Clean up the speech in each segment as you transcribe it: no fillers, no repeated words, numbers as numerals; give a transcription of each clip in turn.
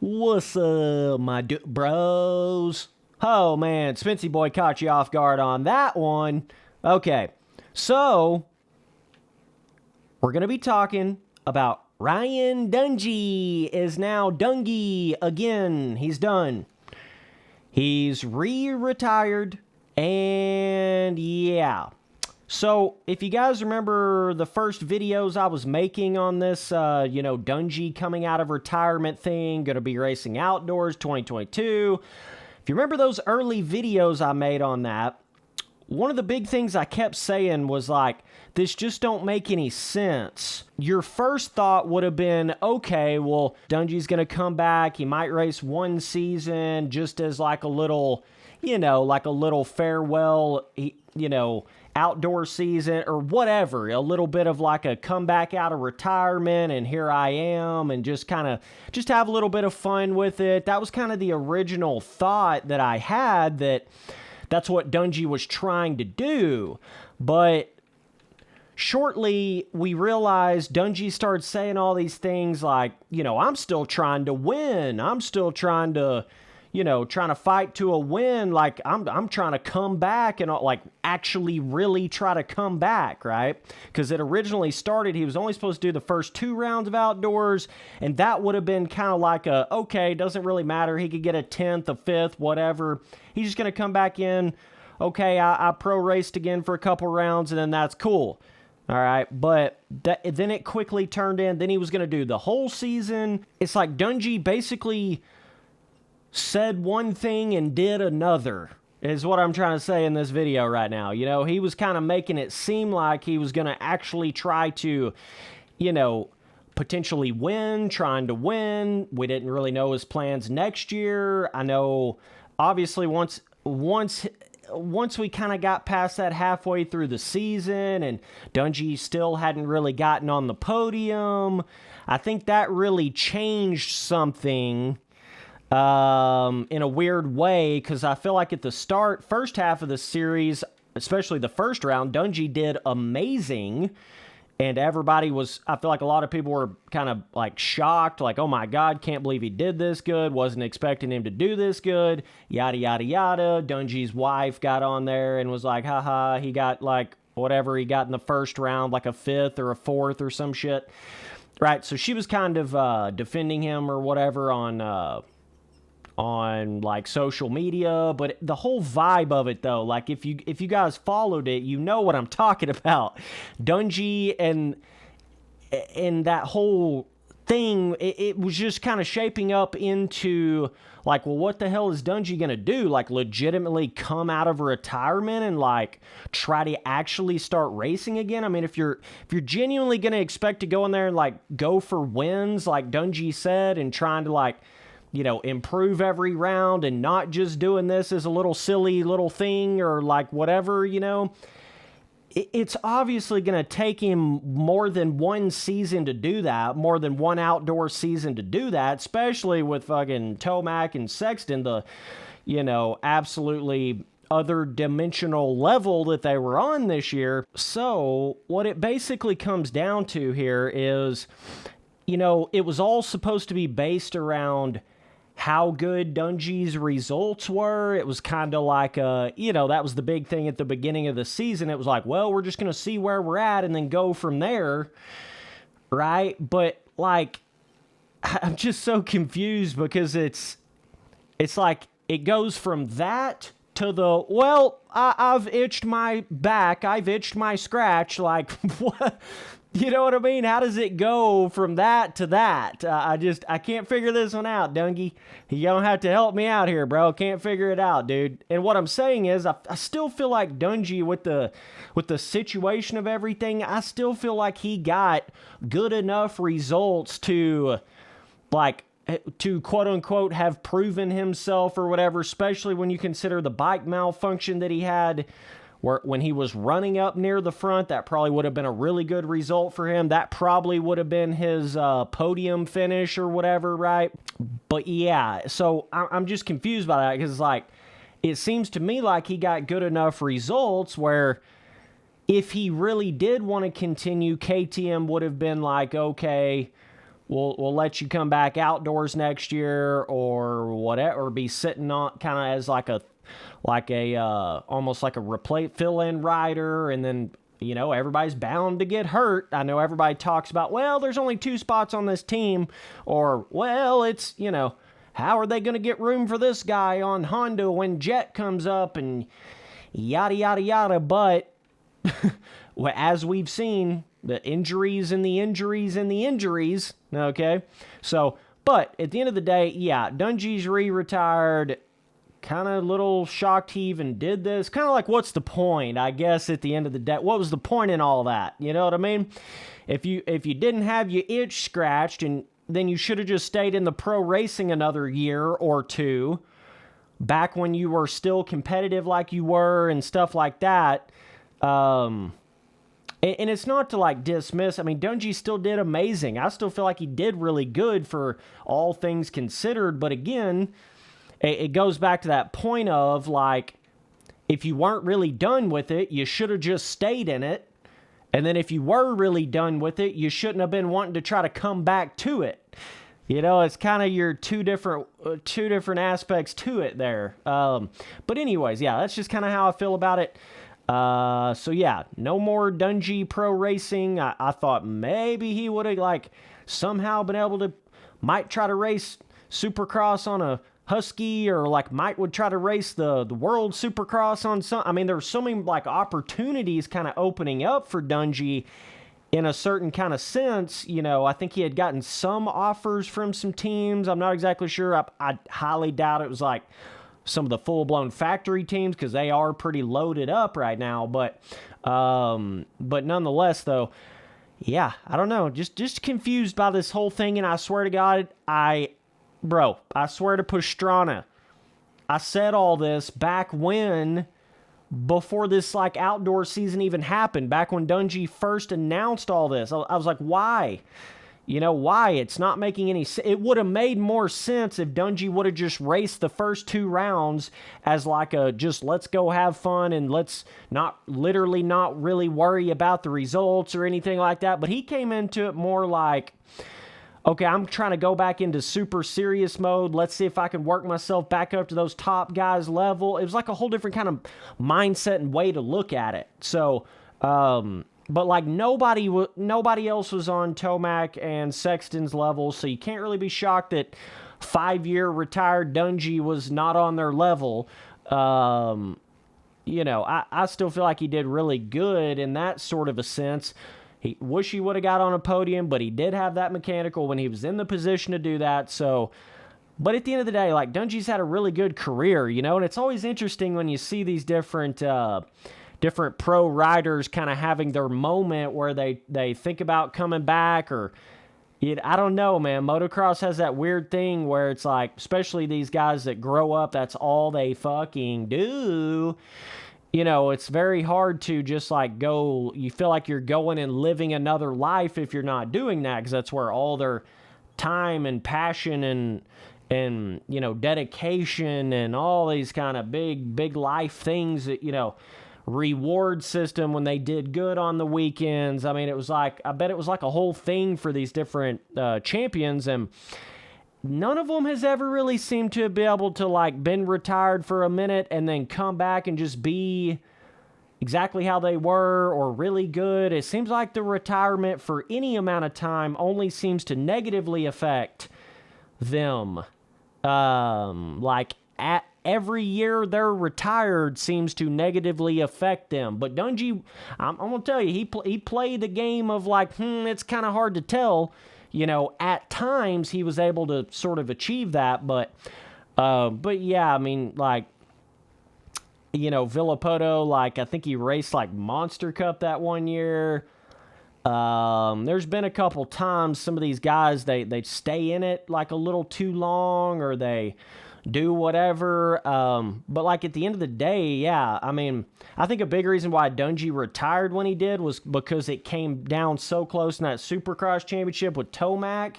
What's up, my bros? Oh man, Spency boy caught you off guard on that one. Okay, so we're gonna be talking about Ryan Dungey is now Dungey again. He's done. He's re-retired, and yeah. So, if you guys remember the first videos I was making on this, Dungey coming out of retirement thing, going to be racing outdoors 2022. If you remember those early videos I made on that, one of the big things I kept saying was like, this just don't make any sense. Your first thought would have been, okay, well, Dungey's going to come back. He might race one season just as like a little, farewell, outdoor season or whatever, a little bit of like a comeback out of retirement and here I am and just have a little bit of fun with it. That was kind of the original thought that I had, that's what Dungey was trying to do. But shortly we realized Dungey started saying all these things like, I'm still trying to win. I'm still trying to fight to a win. Like I'm trying to come back and like actually really try to come back, right? Because it originally started, he was only supposed to do the first 2 rounds of outdoors, and that would have been kind of like okay, doesn't really matter. He could get a 10th, a 5th, whatever. He's just going to come back in. Okay, I pro raced again for a couple rounds, and then that's cool. All right, but then it quickly turned in. Then he was going to do the whole season. It's like Dungey basically said one thing and did another, is what I'm trying to say in this video right now. He was kind of making it seem like he was going to actually try to, potentially win, trying to win. We didn't really know his plans next year. I know, obviously, once we kind of got past that halfway through the season and Dungey still hadn't really gotten on the podium, I think that really changed something in a weird way, because I feel like at the first half of the series, especially the first round, Dungey did amazing, and everybody was, I feel like a lot of people were kind of like shocked, like, oh my God, can't believe he did this good, wasn't expecting him to do this good, yada, yada, yada. Dungey's wife got on there and was like, haha, he got like whatever he got in the first round, like a 5th or a 4th or some shit, right? So she was kind of defending him or whatever on like social media, but the whole vibe of it though, like if you guys followed it, you know what I'm talking about. Dungey and that whole thing, it was just kind of shaping up into like, well, what the hell is Dungey gonna do? Like legitimately come out of retirement and like try to actually start racing again? I mean, if you're genuinely gonna expect to go in there and like go for wins, like Dungey said, and trying to like, improve every round and not just doing this as a little silly little thing or like whatever, it's obviously going to take him more than one season to do that, more than one outdoor season to do that, especially with fucking Tomac and Sexton, the, absolutely other dimensional level that they were on this year. So what it basically comes down to here is, it was all supposed to be based around how good Dungey's results were. It was kind of like, that was the big thing at the beginning of the season. It was like, well, we're just going to see where we're at and then go from there, right? But, like, I'm just so confused because it's like it goes from that to the, well, I've itched my back, I've itched my scratch, like, what? You know what I mean? How does it go from that to that? I can't figure this one out, Dungey. You don't have to help me out here, bro. Can't figure it out, dude. And what I'm saying is, I still feel like Dungey, with the situation of everything, I still feel like he got good enough results to, like, to quote-unquote have proven himself or whatever, especially when you consider the bike malfunction that he had, when he was running up near the front. That probably would have been a really good result for him. That probably would have been his podium finish or whatever, right? But yeah, so I'm just confused by that, because like, it seems to me like he got good enough results where if he really did want to continue, KTM would have been like, okay, we'll let you come back outdoors next year or whatever, or be sitting on kind of as like a almost like a fill-in rider, and then everybody's bound to get hurt. I know everybody talks about, well, there's only 2 spots on this team, or, well, it's, how are they going to get room for this guy on Honda when Jet comes up, and yada, yada, yada. But as we've seen, the injuries and the injuries and the injuries, okay? So, but at the end of the day, yeah, Dungey's retired. Kind of a little shocked he even did this. Kind of like, what's the point, I guess, at the end of the day? What was the point in all that? You know what I mean? If you didn't have your itch scratched, and then you should have just stayed in the pro racing another year or 2, back when you were still competitive like you were and stuff like that. And it's not to like dismiss. I mean, Dungey still did amazing. I still feel like he did really good for all things considered. But again, it goes back to that point of, like, if you weren't really done with it, you should have just stayed in it. And then if you were really done with it, you shouldn't have been wanting to try to come back to it. It's kind of your two different aspects to it there. But anyways, yeah, that's just kind of how I feel about it. So yeah, no more Dungey Pro Racing. I thought maybe he would have, like, somehow been able to, might try to race Supercross on a Husky, or like Mike would try to race the World Supercross on some. I mean, there's so many like opportunities kind of opening up for Dungey in a certain kind of sense. I think he had gotten some offers from some teams. I'm not exactly sure. I highly doubt it was like some of the full-blown factory teams, because they are pretty loaded up right now. But nonetheless, though, yeah, I don't know. Just confused by this whole thing, and I swear to God, Bro, I swear to Pastrana, I said all this back when, before this like outdoor season even happened, back when Dungey first announced all this. I was like, why? Why? It's not making any sense. It would have made more sense if Dungey would have just raced the first 2 rounds as like a just let's go have fun and let's not really worry about the results or anything like that. But he came into it more like, okay, I'm trying to go back into super serious mode. Let's see if I can work myself back up to those top guys' level. It was like a whole different kind of mindset and way to look at it. So, but like nobody else was on Tomac and Sexton's level, so you can't really be shocked that 5-year retired Dungey was not on their level. I still feel like he did really good in that sort of a sense. He wish he would have got on a podium, but he did have that mechanical when he was in the position to do that. So, but at the end of the day, like, Dungey's had a really good career, and it's always interesting when you see these different pro riders kind of having their moment where they think about coming back, or I don't know, man. Motocross has that weird thing where it's like, especially these guys that grow up, that's all they fucking do. It's very hard to just like go, you feel like you're going and living another life if you're not doing that, because that's where all their time and passion and dedication and all these kind of big life things that, reward system when they did good on the weekends. I mean, I bet it was like a whole thing for these different champions, and none of them has ever really seemed to be able to like been retired for a minute and then come back and just be exactly how they were or really good. It seems like the retirement for any amount of time only seems to negatively affect them. Like at every year they're retired seems to negatively affect them. But Dungey, I'm going to tell you, he played the game of like, it's kind of hard to tell. At times he was able to sort of achieve that, but yeah, I mean, like, Villapoto, like, I think he raced like Monster Cup that one year. There's been a couple times some of these guys, they stay in it like a little too long, or they do whatever. But like at the end of the day, yeah, I mean, I think a big reason why Dungey retired when he did was because it came down so close in that Supercross championship with Tomac.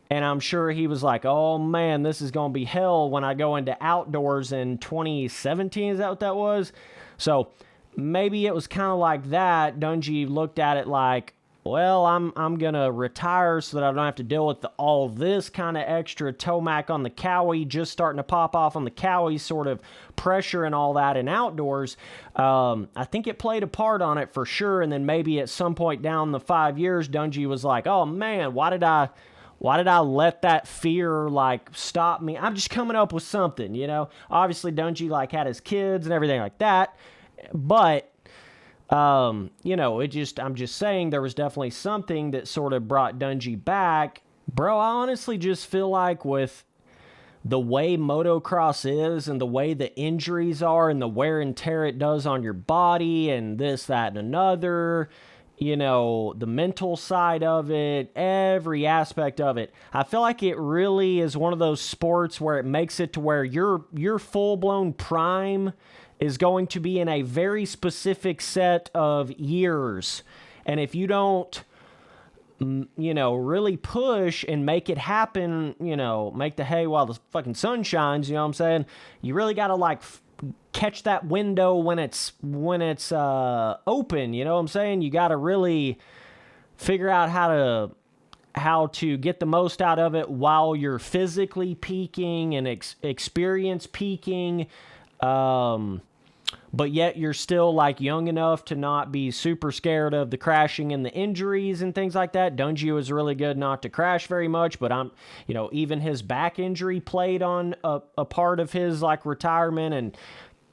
And I'm sure he was like, oh man, this is going to be hell when I go into outdoors in 2017. Is that what that was? So maybe it was kind of like that. Dungey looked at it like, well, I'm gonna retire so that I don't have to deal with all this kind of extra tomac on the cowie, just starting to pop off on the cowie, sort of pressure and all that in outdoors. I think it played a part on it for sure. And then maybe at some point down the 5 years, Dungey was like, "Oh man, why did I let that fear like stop me? I'm just coming up with something, you know." Obviously, Dungey like had his kids and everything like that, but you know, I'm just saying there was definitely something that sort of brought Dungey back. Bro, I honestly just feel like with the way motocross is and the way the injuries are and the wear and tear it does on your body and this, that, and another, you know, the mental side of it, every aspect of it, I feel like it really is one of those sports where it makes it to where your full-blown prime is going to be in a very specific set of years. And if you don't, you know, really push and make it happen, you know, make the hay while the fucking sun shines, you know what I'm saying? You really got to like catch that window when it's open, you know what I'm saying? You got to really figure out how to get the most out of it while you're physically peaking and experience peaking. But yet you're still like young enough to not be super scared of the crashing and the injuries and things like that. Dungey was really good not to crash very much, but you know, even his back injury played on a part of his like retirement, and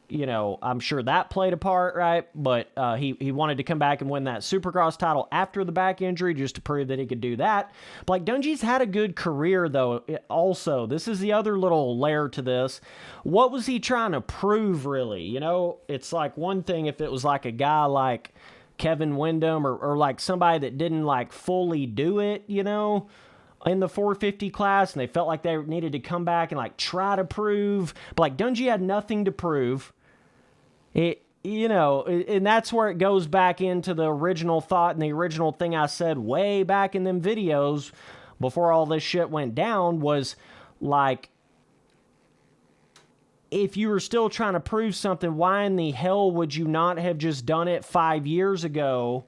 you know, I'm sure that played a part, right? But he wanted to come back and win that Supercross title after the back injury just to prove that he could do that. But like Dungey's had a good career though. Also, this is the other little layer to this. What was he trying to prove, really? You know, it's like one thing if it was like a guy like Kevin Windham or like somebody that didn't like fully do it, you know, in the 450 class, and they felt like they needed to come back and like try to prove. But like Dungey had nothing to prove. You know, and that's where it goes back into the original thought and the original thing I said way back in them videos before all this shit went down was like, if you were still trying to prove something, why in the hell would you not have just done it 5 years ago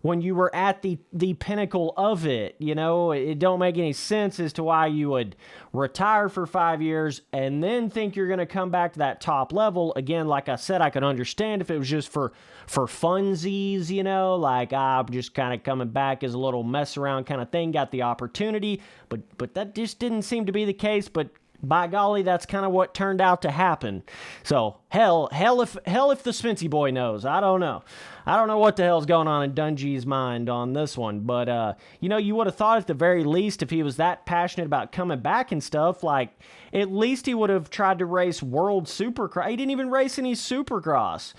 when you were at the pinnacle of it? You know, it don't make any sense as to why you would retire for 5 years and then think you're going to come back to that top level. Again, like I said, I could understand if it was just for funsies, you know, like I'm just kind of coming back as a little mess around kind of thing, got the opportunity, but that just didn't seem to be the case. But by golly, that's kind of what turned out to happen. So hell if the Spency boy knows. I don't know what the hell's going on in Dungey's mind on this one. But you know, you would have thought at the very least, if he was that passionate about coming back and stuff, like at least he would have tried to race World Supercross. He didn't even race any Supercross.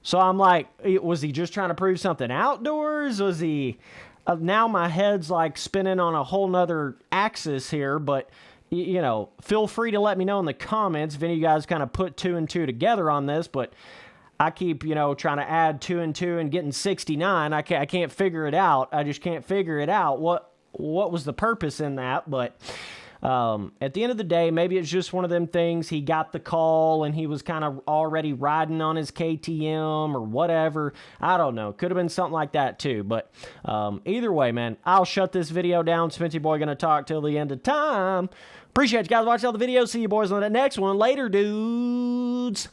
So I'm like, was he just trying to prove something outdoors? Was he? Now my head's like spinning on a whole nother axis here, but you know, feel free to let me know in the comments if any of you guys kind of put 2 and 2 together on this. But I keep, you know, trying to add 2 and 2 and getting 69. I can't figure it out. I just can't figure it out. What was the purpose in that? But at the end of the day, maybe it's just one of them things. He got the call and he was kind of already riding on his KTM or whatever. I don't know. Could have been something like that too. But either way, man, I'll shut this video down. Spency boy gonna talk till the end of time. Appreciate you guys watching all the videos. See you boys on the next one. Later, dudes.